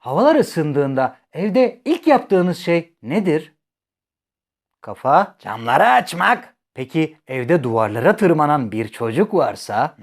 Havalar ısındığında evde ilk yaptığınız şey nedir? Kafa, camları açmak. Peki evde duvarlara tırmanan bir çocuk varsa?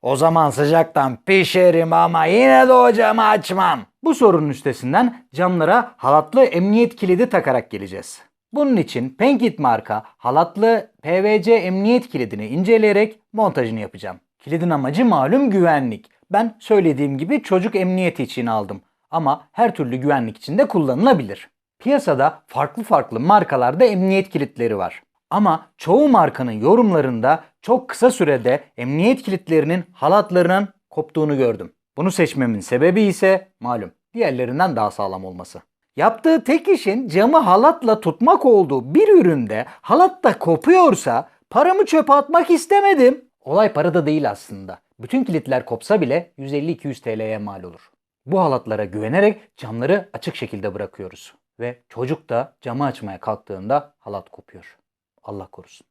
O zaman sıcaktan pişerim ama yine de o camı açmam. Bu sorunun üstesinden camlara halatlı emniyet kilidi takarak geleceğiz. Bunun için Penkit marka halatlı PVC emniyet kilidini inceleyerek montajını yapacağım. Kilidin amacı malum güvenlik. Ben söylediğim gibi çocuk emniyeti için aldım. Ama her türlü güvenlik için de kullanılabilir. Piyasada farklı markalarda emniyet kilitleri var. Ama çoğu markanın yorumlarında çok kısa sürede emniyet kilitlerinin halatlarının koptuğunu gördüm. Bunu seçmemin sebebi ise malum diğerlerinden daha sağlam olması. Yaptığı tek işin camı halatla tutmak olduğu bir üründe halat da kopuyorsa paramı çöpe atmak istemedim. Olay parada değil aslında. Bütün kilitler kopsa bile 150-200 TL'ye mal olur. Bu halatlara güvenerek camları açık şekilde bırakıyoruz. Ve çocuk da camı açmaya kalktığında halat kopuyor. Allah korusun.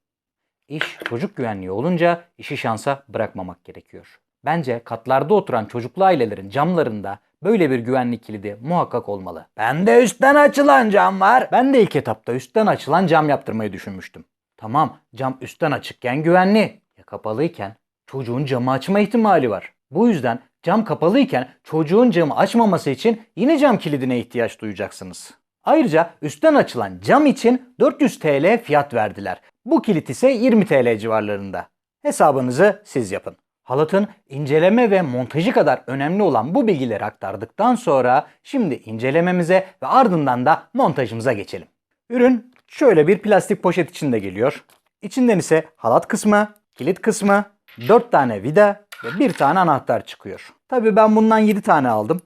İş çocuk güvenliği olunca işi şansa bırakmamak gerekiyor. Bence katlarda oturan çocuklu ailelerin camlarında böyle bir güvenlik kilidi muhakkak olmalı. Bende üstten açılan cam var. Ben de ilk etapta üstten açılan cam yaptırmayı düşünmüştüm. Tamam, cam üstten açıkken güvenli. Ya kapalıyken? Çocuğun camı açma ihtimali var. Bu yüzden cam kapalıyken çocuğun camı açmaması için yine cam kilidine ihtiyaç duyacaksınız. Ayrıca üstten açılan cam için 400 TL fiyat verdiler. Bu kilit ise 20 TL civarlarında. Hesabınızı siz yapın. Halatın inceleme ve montajı kadar önemli olan bu bilgileri aktardıktan sonra şimdi incelememize ve ardından da montajımıza geçelim. Ürün şöyle bir plastik poşet içinde geliyor. İçinden ise halat kısmı, kilit kısmı, 4 tane vida ve 1 tane anahtar çıkıyor. Tabii ben bundan 7 tane aldım.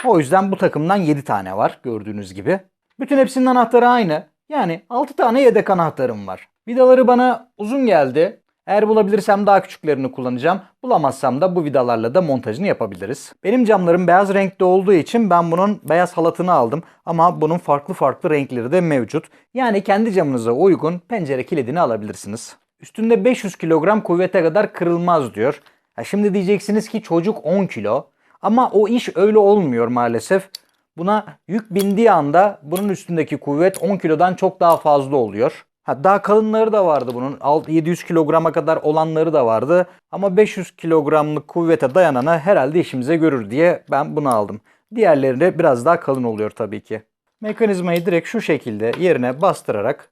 O yüzden bu takımdan 7 tane var gördüğünüz gibi. Bütün hepsinin anahtarı aynı. Yani 6 tane yedek anahtarım var. Vidaları bana uzun geldi. Eğer bulabilirsem daha küçüklerini kullanacağım. Bulamazsam da bu vidalarla da montajını yapabiliriz. Benim camlarım beyaz renkte olduğu için ben bunun beyaz halatını aldım. Ama bunun farklı renkleri de mevcut. Yani kendi camınıza uygun pencere kilidini alabilirsiniz. Üstünde 500 kilogram kuvvete kadar kırılmaz diyor. Şimdi diyeceksiniz ki çocuk 10 kilo. Ama o iş öyle olmuyor maalesef. Buna yük bindiği anda bunun üstündeki kuvvet 10 kilodan çok daha fazla oluyor. Daha kalınları da vardı bunun. 700 kilograma kadar olanları da vardı. Ama 500 kilogramlık kuvvete dayanana herhalde işimize görür diye ben bunu aldım. Diğerleri de biraz daha kalın oluyor tabii ki. Mekanizmayı direkt şu şekilde yerine bastırarak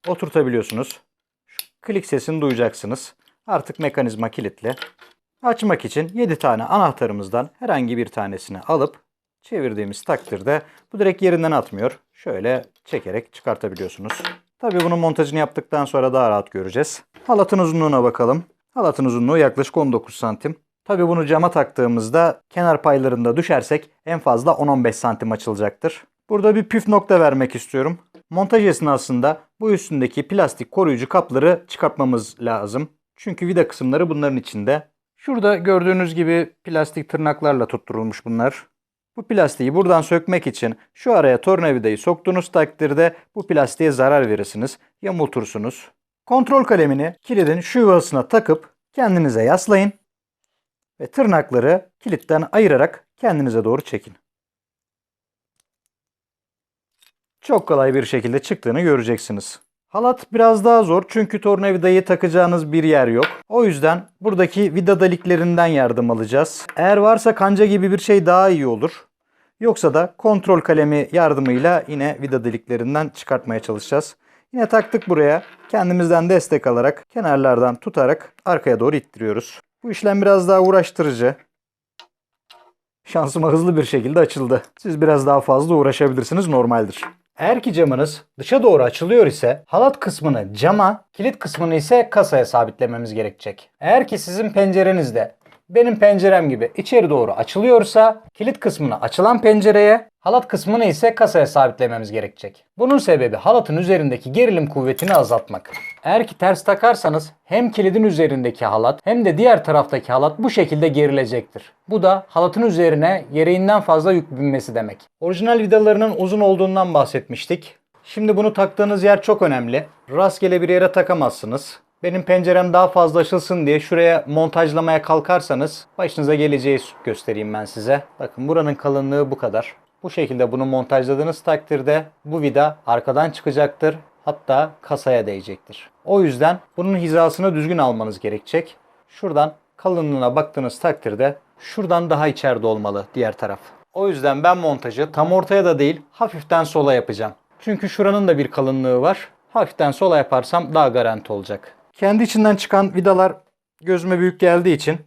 oturtabiliyorsunuz. Şu klik sesini duyacaksınız. Artık mekanizma kilitli. Açmak için 7 tane anahtarımızdan herhangi bir tanesini alıp çevirdiğimiz takdirde bu direkt yerinden atmıyor. Şöyle çekerek çıkartabiliyorsunuz. Tabii bunun montajını yaptıktan sonra daha rahat göreceğiz. Halatın uzunluğuna bakalım. Halatın uzunluğu yaklaşık 19 santim. Tabii bunu cama taktığımızda kenar paylarında düşersek en fazla 10-15 santim açılacaktır. Burada bir püf nokta vermek istiyorum. Montaj esnasında bu üstündeki plastik koruyucu kapları çıkartmamız lazım. Çünkü vida kısımları bunların içinde. Şurada gördüğünüz gibi plastik tırnaklarla tutturulmuş bunlar. Bu plastiği buradan sökmek için şu araya tornavidayı soktuğunuz takdirde bu plastiğe zarar verirsiniz, yamultursunuz. Kontrol kalemini kilidin şu yuvasına takıp kendinize yaslayın ve tırnakları kilitten ayırarak kendinize doğru çekin. Çok kolay bir şekilde çıktığını göreceksiniz. Halat biraz daha zor çünkü tornavidayı takacağınız bir yer yok. O yüzden buradaki vida deliklerinden yardım alacağız. Eğer varsa kanca gibi bir şey daha iyi olur. Yoksa da kontrol kalemi yardımıyla yine vida deliklerinden çıkartmaya çalışacağız. Yine taktık buraya. Kendimizden destek alarak kenarlardan tutarak arkaya doğru ittiriyoruz. Bu işlem biraz daha uğraştırıcı. Şansıma hızlı bir şekilde açıldı. Siz biraz daha fazla uğraşabilirsiniz, normaldir. Eğer ki camınız dışa doğru açılıyor ise halat kısmını cama, kilit kısmını ise kasaya sabitlememiz gerekecek. Eğer ki sizin pencerenizde benim pencerem gibi içeri doğru açılıyorsa kilit kısmını açılan pencereye, halat kısmını ise kasaya sabitlememiz gerekecek. Bunun sebebi halatın üzerindeki gerilim kuvvetini azaltmak. Eğer ki ters takarsanız hem kilidin üzerindeki halat hem de diğer taraftaki halat bu şekilde gerilecektir. Bu da halatın üzerine gereğinden fazla yük binmesi demek. Orijinal vidalarının uzun olduğundan bahsetmiştik. Şimdi bunu taktığınız yer çok önemli. Rastgele bir yere takamazsınız. Benim pencerem daha fazla açılsın diye şuraya montajlamaya kalkarsanız başınıza geleceği göstereyim ben size. Bakın buranın kalınlığı bu kadar. Bu şekilde bunu montajladığınız takdirde bu vida arkadan çıkacaktır. Hatta kasaya değecektir. O yüzden bunun hizasını düzgün almanız gerekecek. Şuradan kalınlığına baktığınız takdirde şuradan daha içeride olmalı diğer taraf. O yüzden ben montajı tam ortaya da değil hafiften sola yapacağım. Çünkü şuranın da bir kalınlığı var. Hafiften sola yaparsam daha garanti olacak. Kendi içinden çıkan vidalar gözüme büyük geldiği için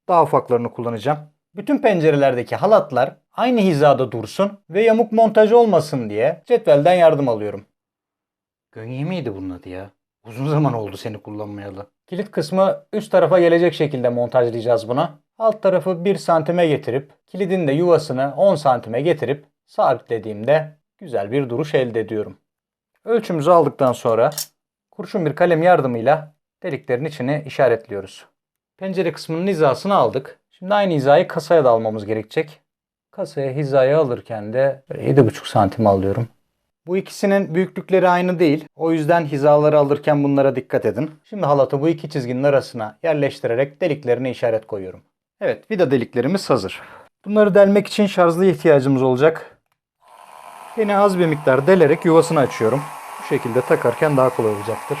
daha ufaklarını kullanacağım. Bütün pencerelerdeki halatlar aynı hizada dursun ve yamuk montaj olmasın diye cetvelden yardım alıyorum. Gönye miydi bunun adı ya? Uzun zaman oldu seni kullanmayalı. Kilit kısmı üst tarafa gelecek şekilde montajlayacağız buna. Alt tarafı 1 santime getirip kilidin de yuvasını 10 santime getirip sabitlediğimde güzel bir duruş elde ediyorum. Ölçümüzü aldıktan sonra kurşun bir kalem yardımıyla deliklerin içini işaretliyoruz. Pencere kısmının hizasını aldık. Şimdi aynı hizayı kasaya da almamız gerekecek. Kasaya hizayı alırken de 7,5 santim alıyorum. Bu ikisinin büyüklükleri aynı değil. O yüzden hizaları alırken bunlara dikkat edin. Şimdi halatı bu iki çizginin arasına yerleştirerek deliklerine işaret koyuyorum. Evet, vida deliklerimiz hazır. Bunları delmek için şarjlı ihtiyacımız olacak. Yine az bir miktar delerek yuvasını açıyorum. Bu şekilde takarken daha kolay olacaktır.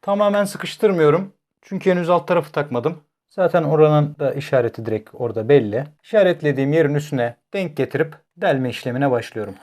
Tamamen sıkıştırmıyorum. Çünkü henüz alt tarafı takmadım. Zaten oranın da işareti direkt orada belli. İşaretlediğim yerin üstüne denk getirip delme işlemine başlıyorum.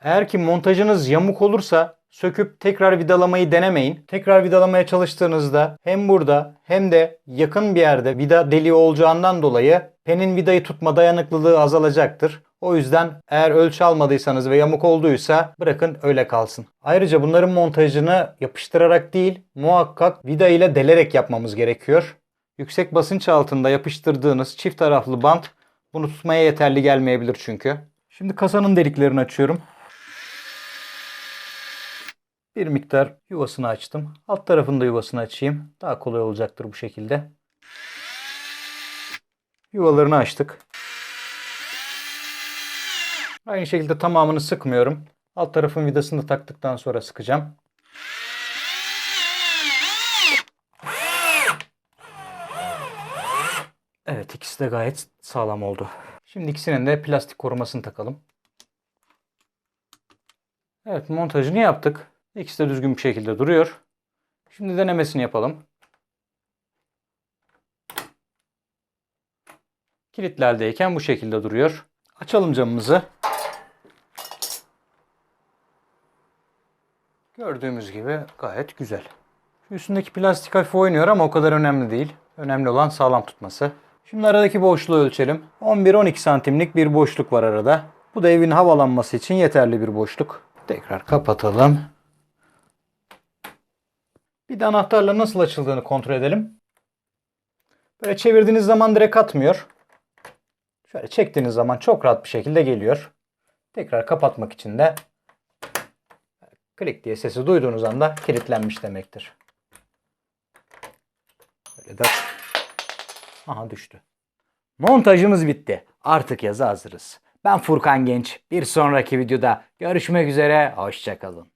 Eğer ki montajınız yamuk olursa söküp tekrar vidalamayı denemeyin. Tekrar vidalamaya çalıştığınızda hem burada hem de yakın bir yerde vida deliği olacağından dolayı penin vidayı tutma dayanıklılığı azalacaktır. O yüzden eğer ölçü almadıysanız ve yamuk olduysa bırakın öyle kalsın. Ayrıca bunların montajını yapıştırarak değil muhakkak vida ile delerek yapmamız gerekiyor. Yüksek basınç altında yapıştırdığınız çift taraflı bant bunu tutmaya yeterli gelmeyebilir çünkü. Şimdi kasanın deliklerini açıyorum. Bir miktar yuvasını açtım. Alt tarafında yuvasını açayım. Daha kolay olacaktır bu şekilde. Yuvalarını açtık. Aynı şekilde tamamını sıkmıyorum. Alt tarafın vidasını da taktıktan sonra sıkacağım. Evet, ikisi de gayet sağlam oldu. Şimdi ikisinin de plastik korumasını takalım. Evet, montajını yaptık. İkisi de düzgün bir şekilde duruyor. Şimdi denemesini yapalım. Kilitli haldeyken bu şekilde duruyor. Açalım camımızı. Gördüğümüz gibi gayet güzel. Üstündeki plastik hafif oynuyor ama o kadar önemli değil. Önemli olan sağlam tutması. Şimdi aradaki boşluğu ölçelim. 11-12 santimlik bir boşluk var arada. Bu da evin havalanması için yeterli bir boşluk. Tekrar kapatalım. Bir de anahtarla nasıl açıldığını kontrol edelim. Böyle çevirdiğiniz zaman direkt atmıyor. Şöyle çektiğiniz zaman çok rahat bir şekilde geliyor. Tekrar kapatmak için de klik diye sesi duyduğunuz anda kilitlenmiş demektir. Böyle de... Aha, düştü. Montajımız bitti. Artık yaza hazırız. Ben Furkan Genç. Bir sonraki videoda görüşmek üzere. Hoşça kalın.